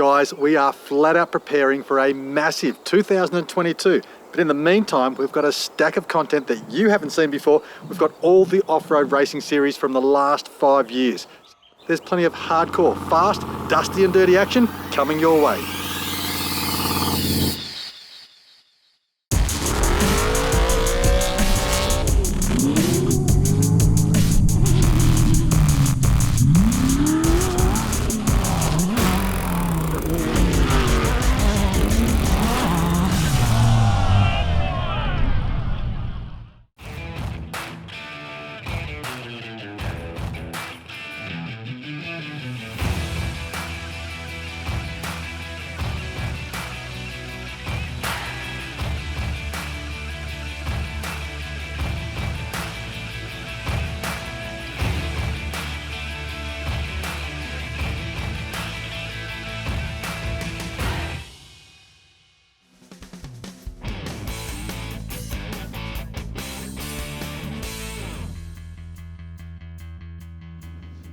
Guys, we are flat out preparing for a massive 2022. But in the meantime, we've got a stack of content that you haven't seen before. We've got all the off-road racing series from the last 5 years. There's plenty of hardcore, fast, dusty and dirty action coming your way.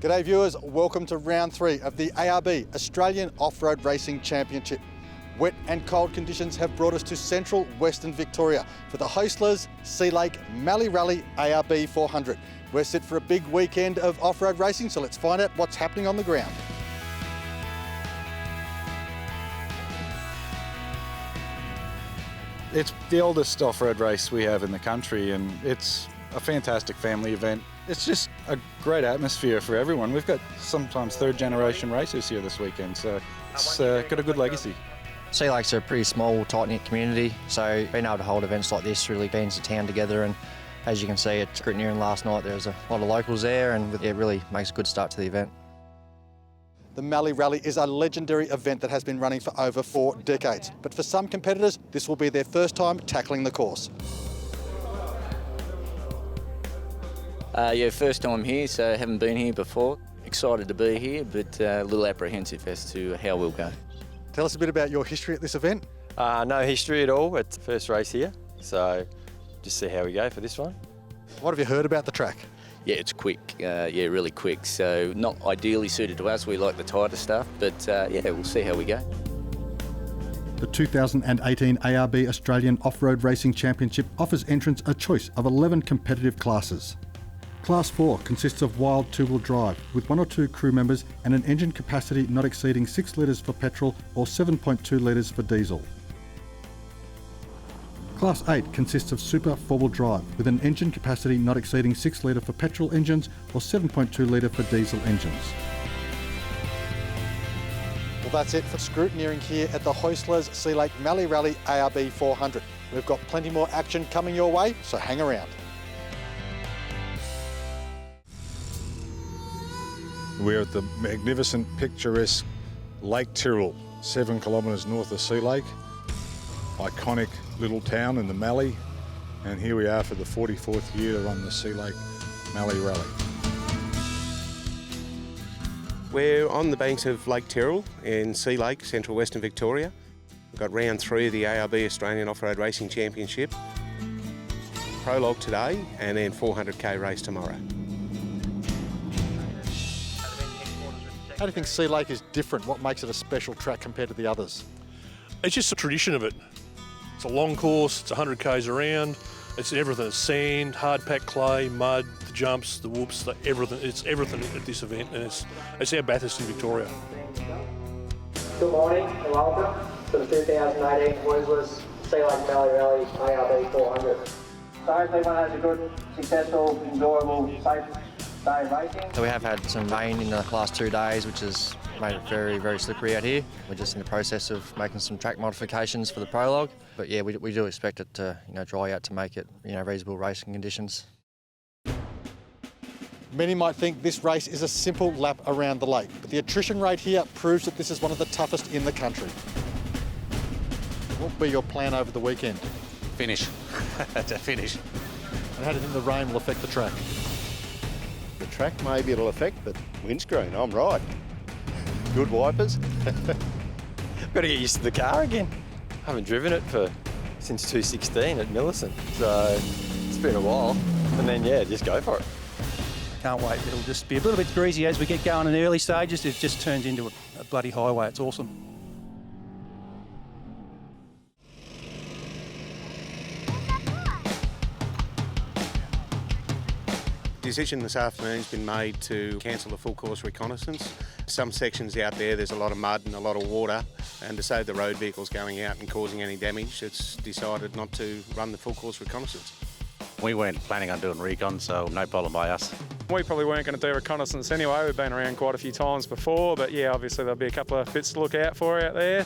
G'day viewers, welcome to round 3 of the ARB Australian Off-Road Racing Championship. Wet and cold conditions have brought us to central Western Victoria for the hostless Sealake Mallee Rally ARB 400. We're set for a big weekend of off-road racing, so let's find out what's happening on the ground. It's the oldest off-road race we have in the country, and it's a fantastic family event. It's just a great atmosphere for everyone. We've got sometimes third generation racers here this weekend, so it's got a good legacy. Sealake's a pretty small, tight-knit community, so being able to hold events like this really bands the town together, and as you can see at Scrutineering last night, there was a lot of locals there, and it really makes a good start to the event. The Mallee Rally is a legendary event that has been running for over 4 decades, but for some competitors, this will be their first time tackling the course. Yeah, first time here, so haven't been here before. Excited to be here, but a little apprehensive as to how we'll go. Tell us a bit about your history at this event. No history at all. It's the first race here, so just see how we go for this one. What have you heard about the track? Yeah, it's quick. Yeah, really quick. So not ideally suited to us. We like the tighter stuff, but yeah, we'll see how we go. The 2018 ARB Australian Off-Road Racing Championship offers entrants a choice of 11 competitive classes. Class 4 consists of wild two-wheel drive with 1 or 2 crew members and an engine capacity not exceeding 6 litres for petrol or 7.2 litres for diesel. Class 8 consists of super 4-wheel drive with an engine capacity not exceeding 6 litre for petrol engines or 7.2 litre for diesel engines. Well, that's it for scrutineering here at the hostless Sealake Mallee Rally ARB 400. We've got plenty more action coming your way, so hang around. We're at the magnificent, picturesque Lake Tyrrell, 7 kilometres north of Sealake. Iconic little town in the Mallee. And here we are for the 44th year to run the Sealake Mallee Rally. We're on the banks of Lake Tyrrell in Sealake, central Western Victoria. We've got round 3 of the ARB Australian Off-Road Racing Championship. Prologue today and then 400k race tomorrow. How do you think Sealake is different? What makes it a special track compared to the others? It's just a tradition of it. It's a long course, it's 100 k's around, it's everything. It's sand, hard packed clay, mud, the jumps, the whoops, everything. It's everything at this event, and it's our Bathurst in Victoria. Good morning and welcome to the 2018 Hostless Sealake Mallee Rally ARB 400. So I hope everyone has a good, successful, enjoyable, safe day of racing. So we have had some rain in the last 2 days, which has made it very, very slippery out here. We're just in the process of making some track modifications for the prologue. But yeah, we do expect it to dry out to make it reasonable racing conditions. Many might think this race is a simple lap around the lake, but the attrition rate here proves that this is one of the toughest in the country. What will be your plan over the weekend? Finish. To finish. And how do you think the rain will affect the track? The track maybe it'll affect, but windscreen, I'm right. Good wipers. Got to get used to the car again. Haven't driven it since 2016 at Millicent, so it's been a while. And then yeah, just go for it. Can't wait. It'll just be a little bit breezy as we get going in the early stages. It just turns into a bloody highway. It's awesome. Decision this afternoon's been made to cancel the full course reconnaissance. Some sections out there's a lot of mud and a lot of water, and to save the road vehicles going out and causing any damage, it's decided not to run the full course reconnaissance. We weren't planning on doing recon, so no problem by us. We probably weren't going to do reconnaissance anyway. We've been around quite a few times before, but yeah, obviously there'll be a couple of bits to look out for out there.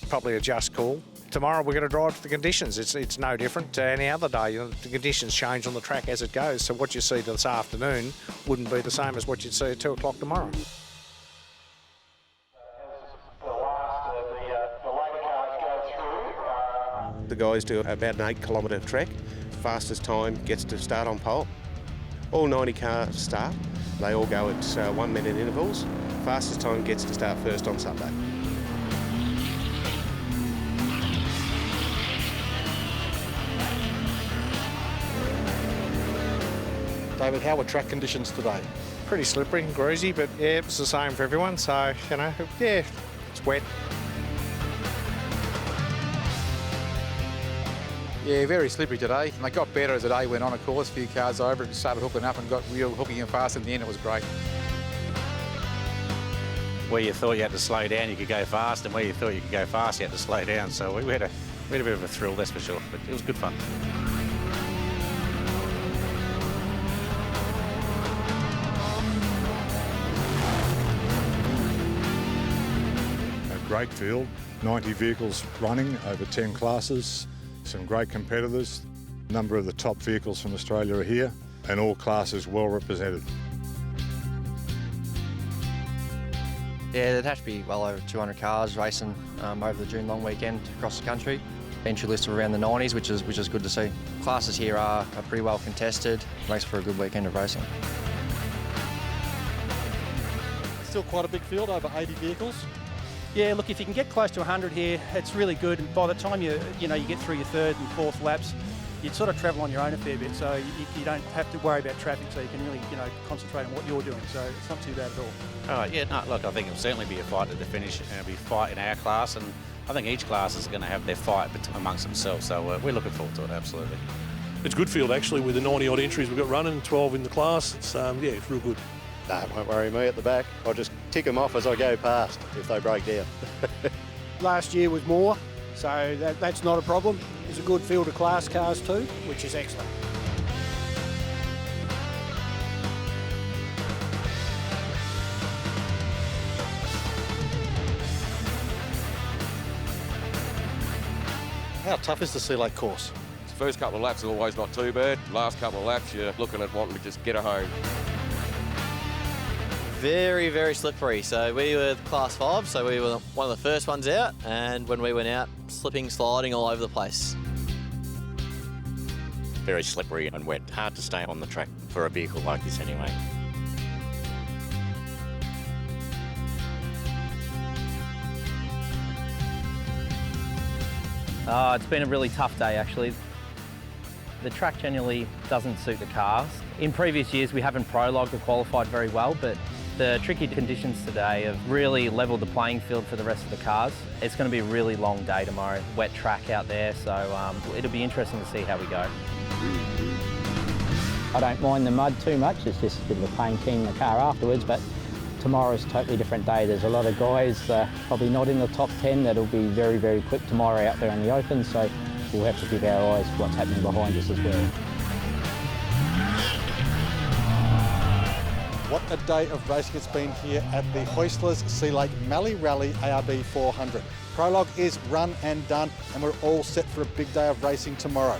Probably a just call. Tomorrow we're going to drive to the conditions. It's no different to any other day. The conditions change on the track as it goes, so what you see this afternoon wouldn't be the same as what you'd see at 2 o'clock tomorrow. The guys do about an 8 kilometre trek. Fastest time gets to start on pole. All 90 cars start. They all go at 1 minute intervals. Fastest time gets to start first on Sunday. David, how were track conditions today? Pretty slippery and greasy, but yeah, it was the same for everyone, so, yeah, it's wet. Yeah, very slippery today. And they got better as the day went on, of course. A few cars over and started hooking up and got real hooking and fast. In the end, it was great. Where you thought you had to slow down, you could go fast, and where you thought you could go fast, you had to slow down. So we had a bit of a thrill, that's for sure, but it was good fun. A great field, 90 vehicles running over 10 classes. Some great competitors. A number of the top vehicles from Australia are here, and all classes well represented. Yeah, there'd have to be well over 200 cars racing over the June long weekend across the country. Entry list of around the 90s, which is good to see. Classes here are pretty well contested. Makes for a good weekend of racing. Still quite a big field, over 80 vehicles. Yeah, look, if you can get close to 100 here, it's really good. And by the time you get through your third and fourth laps, you'd sort of travel on your own a fair bit, so you don't have to worry about traffic, so you can really concentrate on what you're doing. So it's not too bad at all. Yeah, no, look, I think it'll certainly be a fight at the finish, and it'll be a fight in our class, and I think each class is going to have their fight amongst themselves. So we're looking forward to it, absolutely. It's a good field actually, with the 90 odd entries we've got running, 12 in the class. It's it's real good. No, it won't worry me at the back. I'll just tick them off as I go past if they break down. Last year was more, so that's not a problem. There's a good field of class cars too, which is excellent. How tough is the Sealake course? The first couple of laps are always not too bad. Last couple of laps, you're looking at wanting to just get her home. Very, very slippery. So we were class 5, so we were one of the first ones out, and when we went out, slipping, sliding all over the place. Very slippery and wet. Hard to stay on the track for a vehicle like this anyway. It's been a really tough day actually. The track generally doesn't suit the cars. In previous years we haven't prologued or qualified very well, but the tricky conditions today have really levelled the playing field for the rest of the cars. It's going to be a really long day tomorrow, wet track out there, so it'll be interesting to see how we go. I don't mind the mud too much, it's just a bit of a pain cleaning the car afterwards, but tomorrow's a totally different day. There's a lot of guys probably not in the top 10 that'll be very, very quick tomorrow out there in the open, so we'll have to keep our eyes what's happening behind us as well. What a day of racing it's been here at the Hoistlers Sealake Mallee Rally ARB 400. Prologue is run and done, and we're all set for a big day of racing tomorrow.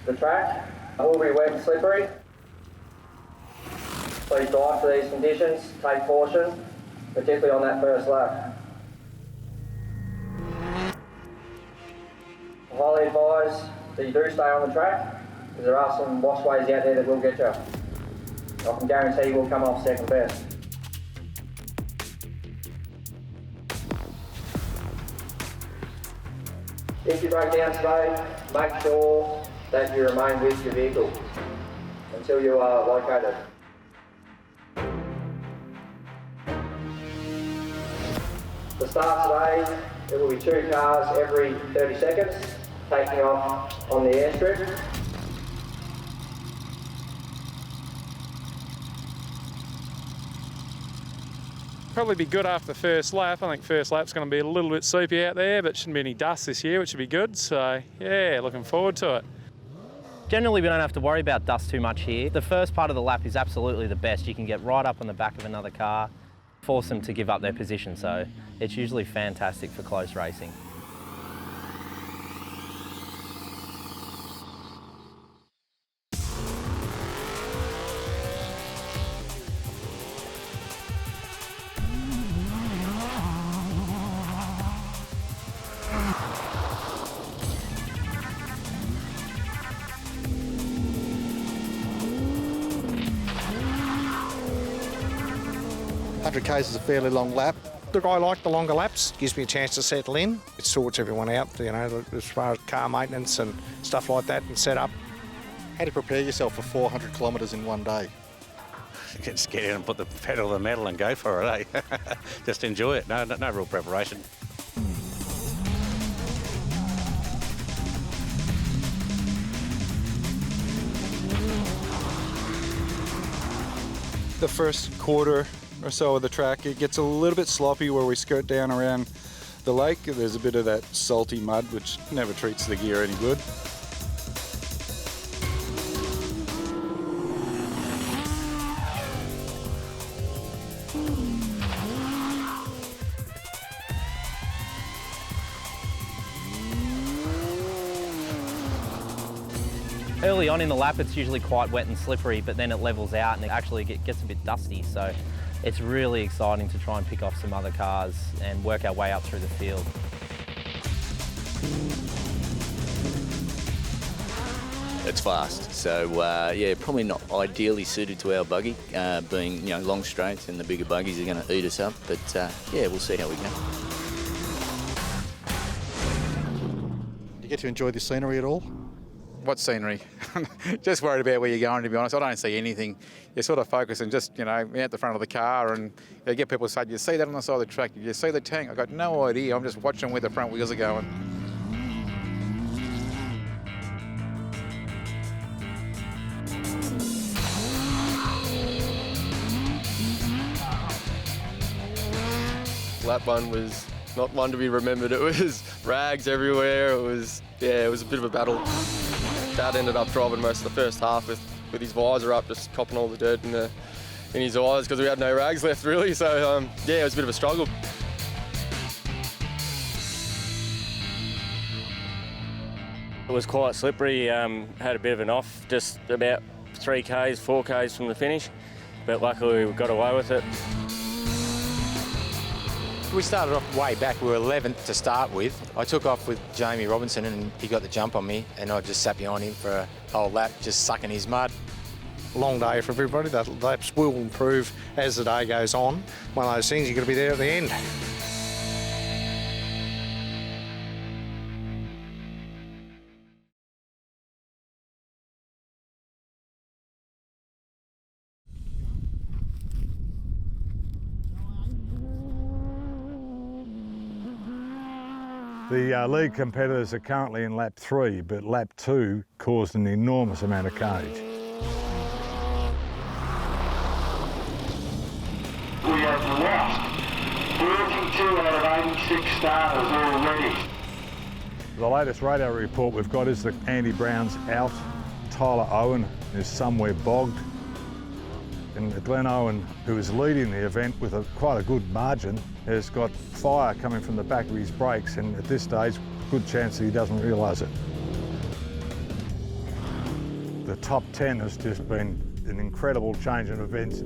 The track will be wet and slippery. Please drive to these conditions, take caution, particularly on that first lap. I highly advise that you do stay on the track, because there are some washways out there that will get you. I can guarantee you will come off second best. If you break down today, make sure that you remain with your vehicle until you are located. Start today, it will be 2 cars every 30 seconds, taking off on the airstrip. Probably be good after the first lap. I think first lap's going to be a little bit soupy out there, but shouldn't be any dust this year, which should be good. So, yeah, looking forward to it. Generally, we don't have to worry about dust too much here. The first part of the lap is absolutely the best. You can get right up on the back of another car, force them to give up their position, so it's usually fantastic for close racing. K's is a fairly long lap. Look, I like the longer laps. Gives me a chance to settle in. It sorts everyone out, you know, as far as car maintenance and stuff like that and set up. How do you prepare yourself for 400 kilometres in one day? Just get in and put the pedal to the metal and go for it, eh? Just enjoy it. No real preparation. The first quarter or so of the track, it gets a little bit sloppy where we skirt down around the lake. There's a bit of that salty mud which never treats the gear any good. Early on in the lap, it's usually quite wet and slippery, but then it levels out and it actually gets a bit dusty. So it's really exciting to try and pick off some other cars and work our way up through the field. It's fast, so yeah, probably not ideally suited to our buggy, being long straights, and the bigger buggies are going to eat us up. But yeah, we'll see how we go. You get to enjoy the scenery at all? What scenery? Just worried about where you're going, to be honest. I don't see anything. You're sort of focusing just, out the front of the car, and you get people say, you see that on the side of the track? You see the tank? I've got no idea. I'm just watching where the front wheels are going. Lap 1 was not one to be remembered. It was rags everywhere. It was a bit of a battle. Dad ended up driving most of the first half with his visor up, just copping all the dirt in his eyes because we had no rags left really. So yeah, it was a bit of a struggle. It was quite slippery. Had a bit of an off, just about 3Ks, 4Ks from the finish, but luckily we got away with it. We started off way back. We were 11th to start with. I took off with Jamie Robinson and he got the jump on me, and I just sat behind him for a whole lap, just sucking his mud. Long day for everybody. The laps will improve as the day goes on. One of those things, you've got to be there at the end. The league competitors are currently in lap 3, but lap 2 caused an enormous amount of carnage. We have lost 32 out of 86 starters already. The latest radar report we've got is that Andy Brown's out. Tyler Owen is somewhere bogged. And Glenn Owen, who is leading the event with quite a good margin, has got fire coming from the back of his brakes, and at this stage, good chance that he doesn't realise it. The top 10 has just been an incredible change in events.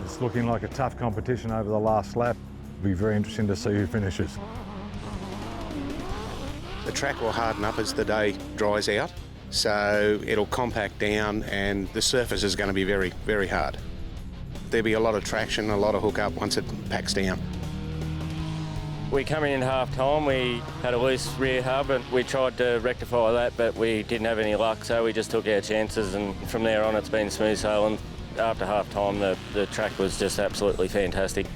It's looking like a tough competition over the last lap. It'll be very interesting to see who finishes. The track will harden up as the day dries out, so it'll compact down and the surface is going to be very, very hard. There'll be a lot of traction, a lot of hook up once it packs down. We come in half time, we had a loose rear hub and we tried to rectify that, but we didn't have any luck, so we just took our chances, and from there on it's been smooth sailing. After half time the track was just absolutely fantastic.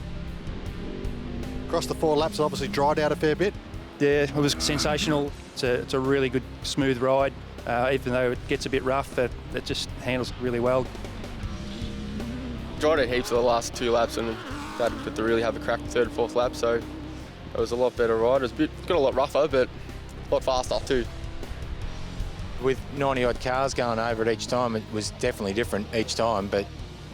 Across the 4 laps, it obviously dried out a fair bit. Yeah, it was sensational. It's a really good, smooth ride. Even though it gets a bit rough, it just handles really well. Dried it heaps of the last 2 laps and had to really have a crack the 3rd and 4th lap, so it was a lot better ride. It was got a lot rougher, but a lot faster too. With 90 odd cars going over it each time, it was definitely different each time, but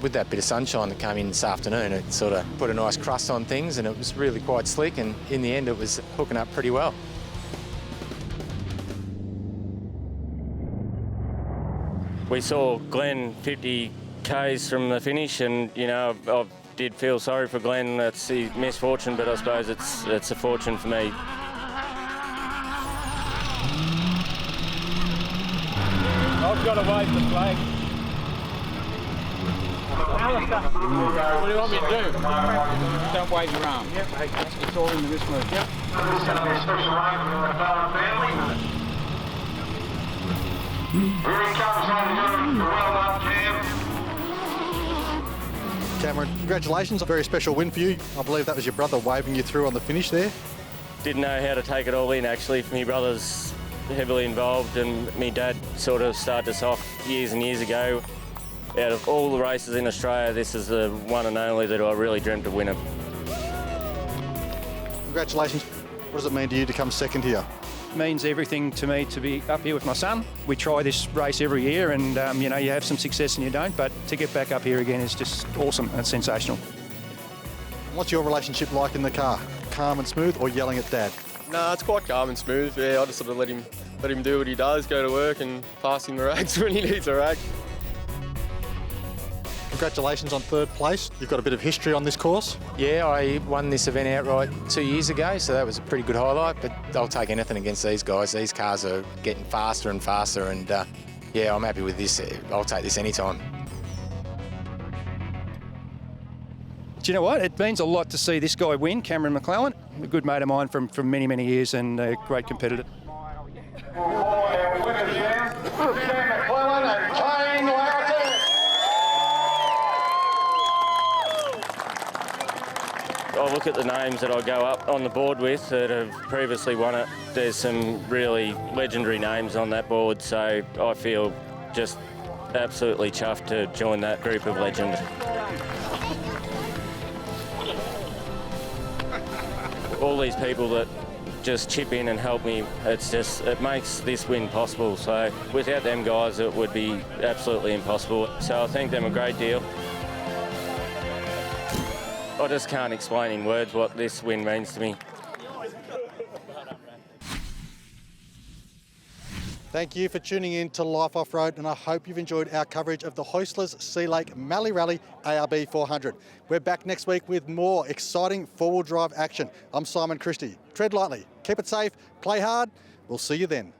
with that bit of sunshine that came in this afternoon, it sort of put a nice crust on things and it was really quite slick, and in the end it was hooking up pretty well. We saw Glenn 50 Ks from the finish, and you know, I did feel sorry for Glenn. That's his misfortune, but I suppose it's a fortune for me. I've got to wave the flag. What do you want me to do? Don't wave your arm. Yep. It's all in the wrist move. Yep. Here he comes, well done, Cam. Cameron, congratulations, a very special win for you. I believe that was your brother waving you through on the finish there. Didn't know how to take it all in actually. My brother's heavily involved and my dad sort of started us off years and years ago. Out of all the races in Australia, this is the one and only that I really dreamt of winning. Congratulations. What does it mean to you to come second here? Means everything to me to be up here with my son. We try this race every year and, you know, you have some success and you don't, but to get back up here again is just awesome and sensational. What's your relationship like in the car? Calm and smooth or yelling at Dad? No, it's quite calm and smooth. Yeah, I just sort of let him do what he does, go to work and pass him the rags when he needs a rag. Congratulations on 3rd place. You've got a bit of history on this course. Yeah, I won this event outright 2 years ago, so that was a pretty good highlight, but I'll take anything against these guys. These cars are getting faster and faster, and yeah, I'm happy with this. I'll take this anytime. Do you know what? It means a lot to see this guy win, Cameron McClellan, a good mate of mine from many, many years and a great competitor. I look at the names that I go up on the board with that have previously won it. There's some really legendary names on that board, so I feel just absolutely chuffed to join that group of legends. All these people that just chip in and help me, it makes this win possible. So without them guys, it would be absolutely impossible. So I thank them a great deal. I just can't explain in words what this win means to me. Thank you for tuning in to Life Off-Road, and I hope you've enjoyed our coverage of the Hoistlers Sealake Mallee Rally ARB 400. We're back next week with more exciting four-wheel drive action. I'm Simon Christie. Tread lightly, keep it safe, play hard. We'll see you then.